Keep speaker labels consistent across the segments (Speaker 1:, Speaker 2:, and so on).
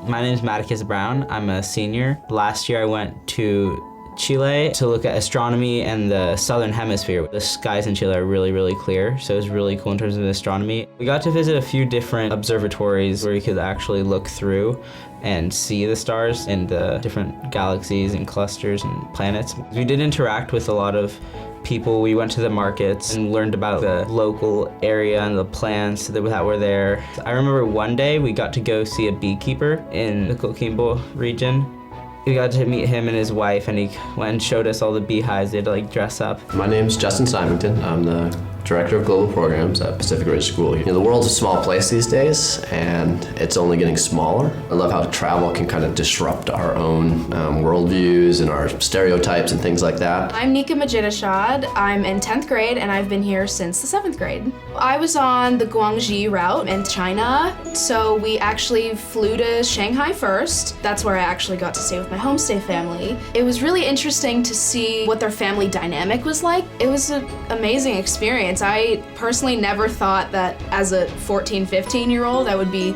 Speaker 1: My name is Matticus Brown. I'm a senior. Last year I went to Chile to look at astronomy and the southern hemisphere. The skies in Chile are really, really clear, so it was really cool in terms of astronomy. We got to visit a few different observatories where you could actually look through and see the stars and the different galaxies and clusters and planets. We did interact with a lot of people. We went to the markets and learned about the local area and the plants that were there. I remember one day we got to go see a beekeeper in the Coquimbo region. We got to meet him and his wife, and he went and showed us all the beehives. They had to dress up.
Speaker 2: My name's Justin Symington. I'm the Director of Global Programs at Pacific Ridge School. The world's a small place these days, and it's only getting smaller. I love how travel can kind of disrupt our own worldviews and our stereotypes and things like that.
Speaker 3: I'm Nika Majidashad. I'm in 10th grade, and I've been here since the 7th grade. I was on the Guangxi route in China, so we actually flew to Shanghai first. That's where I actually got to stay with my homestay family. It was really interesting to see what their family dynamic was like. It was an amazing experience. I personally never thought that as a 14, 15-year-old I would be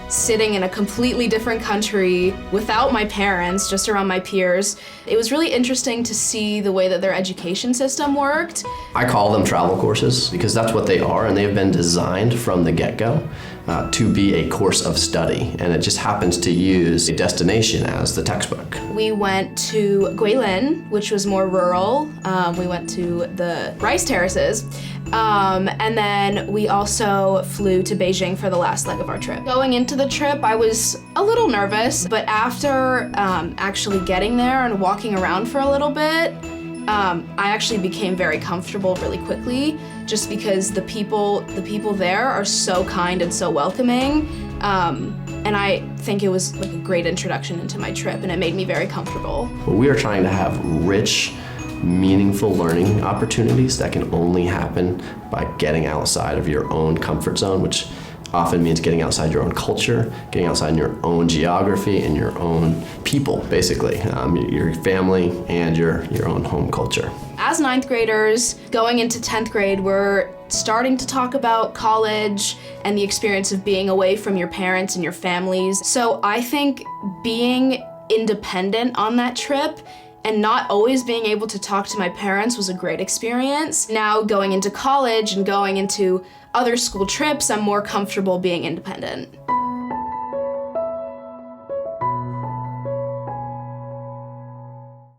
Speaker 3: sitting in a completely different country without my parents, just around my peers. It was really interesting to see the way that their education system worked.
Speaker 2: I call them travel courses because that's what they are, and they have been designed from the get-go to be a course of study, and it just happens to use a destination as the textbook.
Speaker 3: We went to Guilin, which was more rural. We went to the rice terraces. And then we also flew to Beijing for the last leg of our trip. Going into the trip, I was a little nervous, but after actually getting there and walking around for a little bit, I actually became very comfortable really quickly, just because the people there are so kind and so welcoming. And I think it was like a great introduction into my trip, and it made me very comfortable.
Speaker 2: We are trying to have rich, meaningful learning opportunities that can only happen by getting outside of your own comfort zone, which often means getting outside your own culture, getting outside your own geography and your own people, basically, your family and your own home culture.
Speaker 3: As 9th graders, going into 10th grade, we're starting to talk about college and the experience of being away from your parents and your families. So I think being independent on that trip and not always being able to talk to my parents was a great experience. Now going into college and going into other school trips, I'm more comfortable being independent.